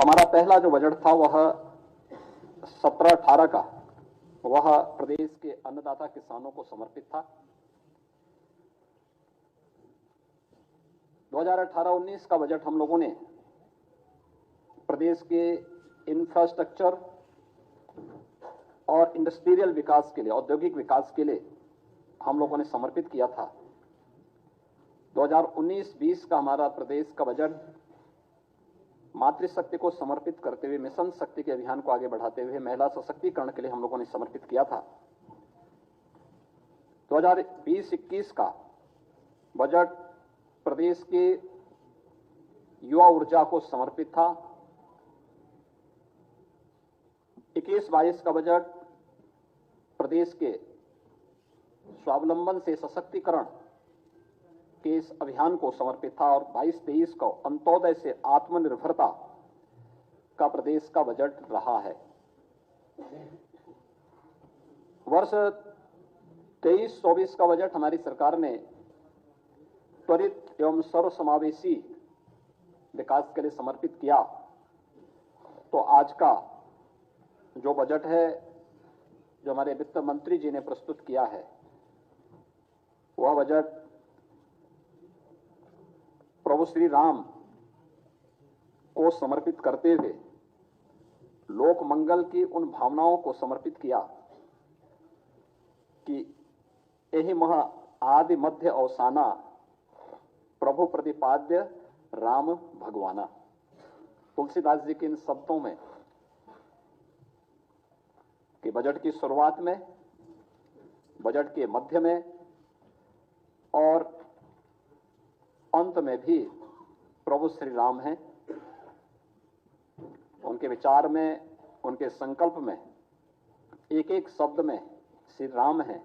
हमारा पहला जो बजट था वह 17-18 का, वह प्रदेश के अन्नदाता किसानों को समर्पित था। 2018-19 का बजट हम लोगों ने प्रदेश के इंफ्रास्ट्रक्चर और इंडस्ट्रियल विकास के लिए, औद्योगिक विकास के लिए हम लोगों ने समर्पित किया था। 2019-20 का हमारा प्रदेश का बजट मातृशक्ति को समर्पित करते हुए, मिशन शक्ति के अभियान को आगे बढ़ाते हुए महिला सशक्तिकरण के लिए हम लोगों ने समर्पित किया था। 2020-21 का बजट प्रदेश के युवा ऊर्जा को समर्पित था। 21-22 का बजट प्रदेश के स्वावलंबन से सशक्तिकरण के इस अभियान को समर्पित था और 22-23 को अंत्योदय से आत्मनिर्भरता का प्रदेश का बजट रहा है। वर्ष 23-24 का बजट हमारी सरकार ने त्वरित एवं सर्वसमावेशी विकास के लिए समर्पित किया। तो आज का जो बजट है, जो हमारे वित्त मंत्री जी ने प्रस्तुत किया है, वह बजट प्रभु श्री राम को समर्पित करते हुए लोक मंगल की उन भावनाओं को समर्पित किया कि यही महा आदि मध्य अवसाना प्रभु प्रतिपाद्य राम भगवाना। तुलसीदास जी के इन शब्दों में कि बजट की शुरुआत में, बजट के मध्य में और अंत में भी प्रभु श्री राम हैं। उनके विचार में, उनके संकल्प में एक एक शब्द में श्री राम है,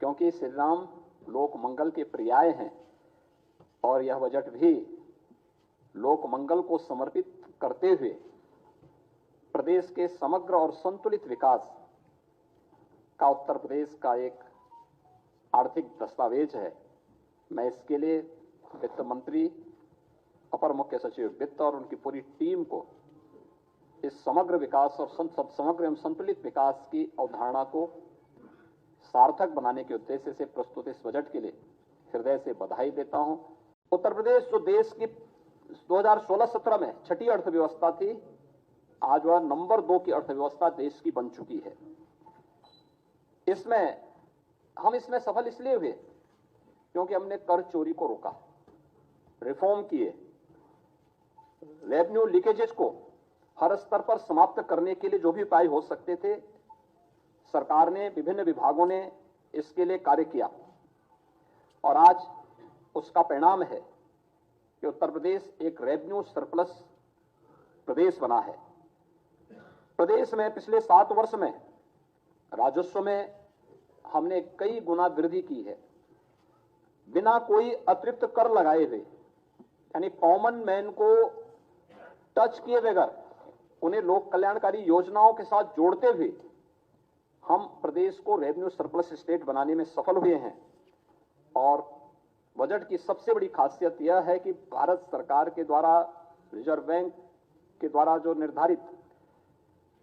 क्योंकि श्री राम लोक मंगल के पर्याय हैं और यह बजट भी लोक मंगल को समर्पित करते हुए प्रदेश के समग्र और संतुलित विकास का उत्तर प्रदेश का एक आर्थिक दस्तावेज है। मैं इसके लिए वित्त मंत्री, अपर मुख्य सचिव वित्त और उनकी पूरी टीम को इस समग्र विकास और समग्र एवं संतुलित विकास की अवधारणा को सार्थक बनाने के उद्देश्य से प्रस्तुत इस बजट के लिए हृदय से बधाई देता हूं। उत्तर प्रदेश जो देश की 2016-17 में छठी अर्थव्यवस्था थी, आज वह नंबर 2 की अर्थव्यवस्था देश की बन चुकी है। हम इसमें सफल इसलिए हुए क्योंकि हमने कर चोरी को रोका, रिफॉर्म किए, रेवेन्यू लीकेजेस को हर स्तर पर समाप्त करने के लिए जो भी उपाय हो सकते थे, सरकार ने, विभिन्न विभागों ने इसके लिए कार्य किया और आज उसका परिणाम है कि उत्तर प्रदेश एक रेवेन्यू सरप्लस प्रदेश बना है। प्रदेश में पिछले 7 वर्ष में राजस्व में हमने कई गुना वृद्धि की है, बिना कोई अतिरिक्त कर लगाए हुए, यानी कॉमन मैन को टच किए बगैर उन्हें लोक कल्याणकारी योजनाओं के साथ जोड़ते हुए हम प्रदेश को रेवेन्यू सरप्लस स्टेट बनाने में सफल हुए हैं। और बजट की सबसे बड़ी खासियत यह है कि भारत सरकार के द्वारा, रिजर्व बैंक के द्वारा जो निर्धारित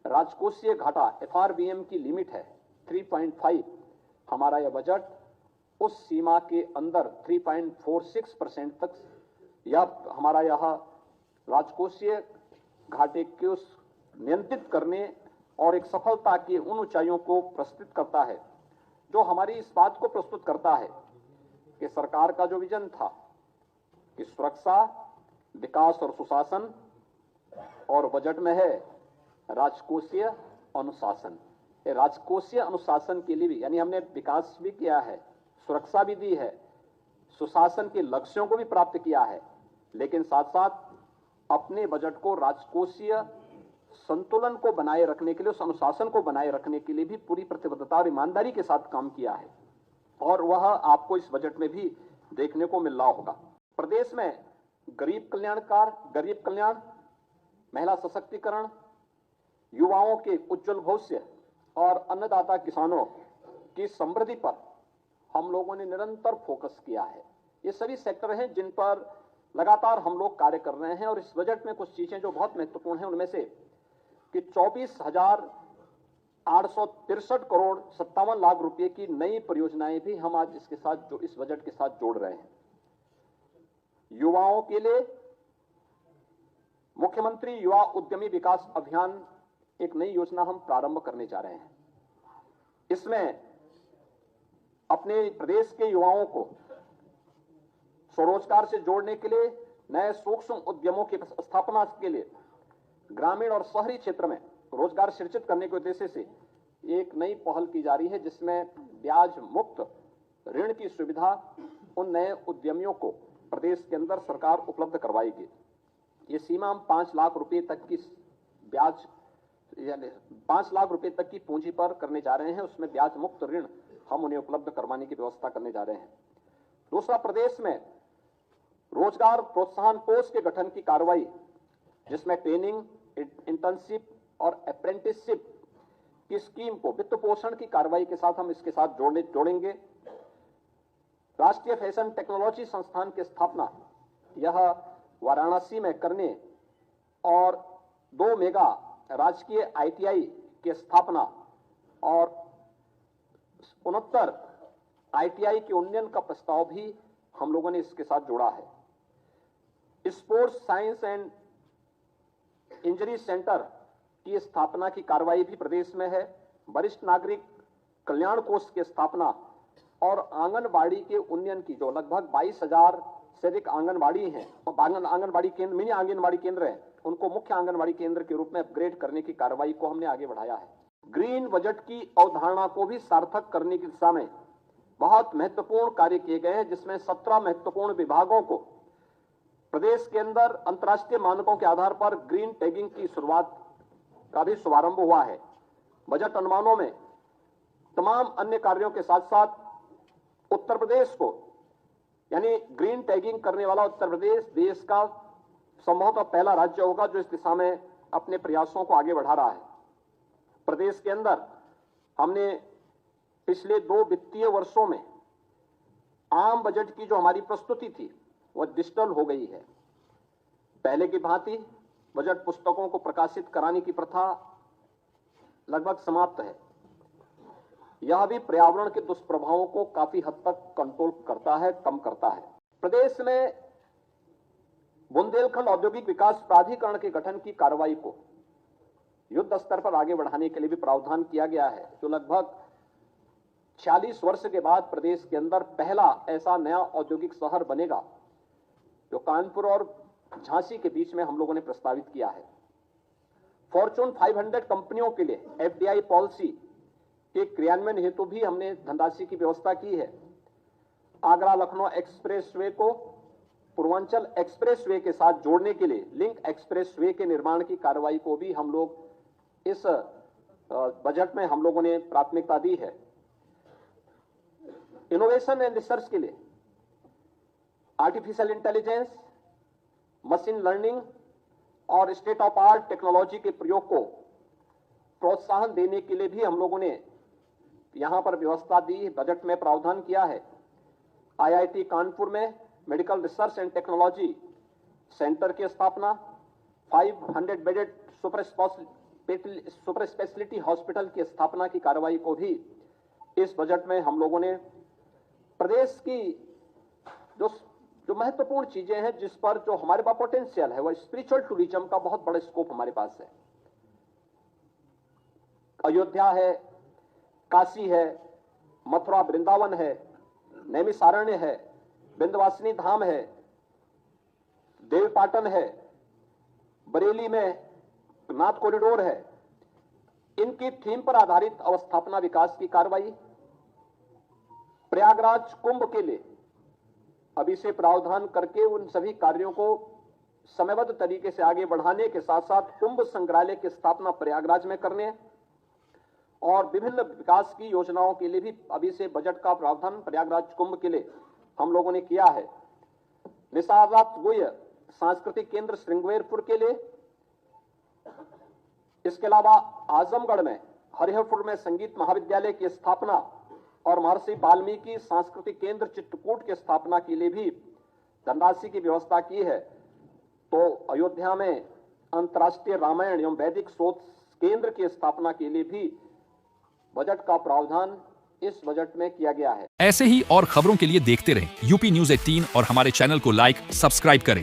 राजकोषीय घाटा FRBM की लिमिट है 3.5, हमारा यह बजट उस सीमा के अंदर 3.46% तक हमारा यह राजकोषीय घाटे को नियंत्रित करने और एक सफलता की उन ऊंचाइयों को प्रस्तुत करता है, जो हमारी इस बात को प्रस्तुत करता है कि सरकार का जो विजन था कि सुरक्षा, विकास और सुशासन, और बजट में है राजकोषीय अनुशासन। ये राजकोषीय अनुशासन के लिए भी, यानी हमने विकास भी किया है, सुरक्षा भी दी है, सुशासन के लक्ष्यों को भी प्राप्त किया है, लेकिन साथ साथ अपने बजट को राजकोषीय संतुलन को बनाए रखने के लिए, उस अनुशासन को बनाए रखने के लिए भी पूरी प्रतिबद्धता और ईमानदारी के साथ काम किया है और वह आपको इस बजट में भी देखने को मिल रहा होगा। प्रदेश में गरीब कल्याण, महिला सशक्तिकरण, युवाओं के उज्जवल भविष्य और अन्नदाता किसानों की समृद्धि पर हम लोगों ने निरंतर फोकस किया है। ये सभी सेक्टर हैं जिन पर लगातार हम लोग कार्य कर रहे हैं और इस बजट में कुछ चीजें जो बहुत महत्वपूर्ण हैं उनमें से कि 24,863 करोड़ 57 लाख रुपए की नई परियोजनाएं भी हम आज इसके साथ जो इस बजट के साथ जोड़ रहे हैं। युवाओं के लिए मुख्यमंत्री युवा उद्यमी विकास अभियान एक नई योजना हम प्रारंभ करने जा रहे हैं। इसमें अपने प्रदेश के युवाओं को स्वरोजगार से जोड़ने के लिए, नए सूक्ष्म उद्यमों की स्थापना के लिए, ग्रामीण और शहरी क्षेत्र में रोजगार सृजित करने के उद्देश्य से एक नई पहल की जा रही है, जिसमें ब्याज मुक्त ऋण की सुविधा उन नए उद्यमियों को प्रदेश के अंदर सरकार उपलब्ध करवाएगी। ये सीमा हम 5 लाख रुपए तक की ब्याज यानी 5 लाख रुपए तक की पूंजी पर करने जा रहे हैं। उसमें ब्याज मुक्त ऋण हम उन्हें उपलब्ध करवाने की व्यवस्था करने जा रहे हैं। दूसरा, प्रदेश में रोजगार प्रोत्साहन कोष के गठन की कार्रवाई, जिसमें ट्रेनिंग, इंटर्नशिप और अप्रेंटिसशिप की स्कीम को वित्त पोषण की कार्रवाई के साथ हम इसके साथ जोड़ेंगे। राष्ट्रीय फैशन टेक्नोलॉजी संस्थान की स्थापना यह वाराणसी में करने और 2 मेगा राजकीय ITI की स्थापना और 69 ITI के उन्नयन का प्रस्ताव भी हम लोगों ने इसके साथ जोड़ा है। Sports science and injury centre की स्थापना की कार्रवाई भी प्रदेश में है। वरिष्ठ नागरिक कल्याण कोष की स्थापना और आंगनबाड़ी के उन्नयन की, जो लगभग 22,000 से अधिक आंगनबाड़ी हैं, आंगनबाड़ी केंद्र, मिनी आंगनबाड़ी केंद्र हैं, उनको मुख्य आंगनबाड़ी केंद्र के रूप में अपग्रेड करने की कार्रवाई को हमने आगे बढ़ाया है। ग्रीन बजट की अवधारणा को भी सार्थक करने की दिशा में बहुत महत्वपूर्ण कार्य किए गए हैं, जिसमें 17 महत्वपूर्ण विभागों को प्रदेश के अंदर अंतर्राष्ट्रीय मानकों के आधार पर ग्रीन टैगिंग की शुरुआत का भी शुभारंभ हुआ है। बजट अनुमानों में तमाम अन्य कार्यों के साथ साथ उत्तर प्रदेश को, यानी ग्रीन टैगिंग करने वाला उत्तर प्रदेश देश का संभवतः पहला राज्य होगा जो इस दिशा में अपने प्रयासों को आगे बढ़ा रहा है। प्रदेश के अंदर हमने पिछले 2 वित्तीय वर्षों में आम बजट की जो हमारी प्रस्तुति थी वह डिजिटल हो गई है। पहले की भांति बजट पुस्तकों को प्रकाशित कराने की प्रथा लगभग समाप्त है। यह भी पर्यावरण के दुष्प्रभावों को काफी हद तक कंट्रोल करता है, कम करता है। प्रदेश में बुंदेलखंड औद्योगिक विकास प्राधिकरण के गठन की कार्रवाई को युद्ध स्तर पर आगे बढ़ाने के लिए भी प्रावधान किया गया है, जो लगभग 46 वर्ष के बाद प्रदेश के अंदर पहला ऐसा नया औद्योगिक शहर बनेगा, जो कानपुर और झांसी के बीच में हम लोगों ने प्रस्तावित किया है। फॉर्चून 500 कंपनियों के लिए FDI पॉलिसी के क्रियान्वयन हेतु भी हमने धनराशि की व्यवस्था की है। आगरा लखनऊ एक्सप्रेसवे को पूर्वांचल एक्सप्रेसवे के साथ जोड़ने के लिए लिंक एक्सप्रेसवे के निर्माण की कार्रवाई को भी हम लोग इस बजट में हम लोगों ने प्राथमिकता दी है। इनोवेशन एंड रिसर्च के लिए आर्टिफिशियल इंटेलिजेंस, मशीन लर्निंग और स्टेट ऑफ आर्ट टेक्नोलॉजी के प्रयोग को प्रोत्साहन देने के लिए भी हम लोगों ने यहां पर व्यवस्था दी, बजट में प्रावधान किया है। IIT कानपुर में medical research and technology centre की स्थापना, 500 बेडेड सुपर स्पेशलिटी हॉस्पिटल की स्थापना की कार्रवाई को भी इस बजट में हम लोगों ने प्रदेश की जो महत्वपूर्ण चीजें हैं, जिस पर जो हमारे पास पोटेंशियल है, वह स्पिरिचुअल टूरिज्म का बहुत बड़ा स्कोप हमारे पास है। अयोध्या है, काशी है, मथुरा वृंदावन है, नैमिषारण्य है, विंध्यवासिनी धाम है, देवपाटन है, बरेली में नाथ कॉरिडोर है। इनकी थीम पर आधारित अवस्थापना विकास की कार्रवाई, प्रयागराज कुंभ के लिए अभी से प्रावधान करके उन सभी कार्यों को समयबद्ध तरीके से आगे बढ़ाने के साथ साथ कुंभ संग्रहालय की स्थापना प्रयागराज में करने और विभिन्न विकास की योजनाओं के लिए भी अभी से बजट का प्रावधान प्रयागराज कुंभ के लिए हम लोगों ने किया है। निसारनाथ गोय सांस्कृतिक केंद्र श्रृंगवेरपुर के लिए, इसके अलावा आजमगढ़ में हरिहरपुर में संगीत महाविद्यालय की स्थापना और महर्षि वाल्मीकि सांस्कृतिक केंद्र चित्रकूट की स्थापना के लिए भी धनराशि की व्यवस्था की है, तो अयोध्या में अंतर्राष्ट्रीय रामायण एवं वैदिक शोध केंद्र की स्थापना के लिए भी बजट का प्रावधान इस बजट में किया गया है। ऐसे ही और खबरों के लिए देखते रहें यूपी न्यूज़ 18 और हमारे चैनल को लाइक, सब्सक्राइब करें।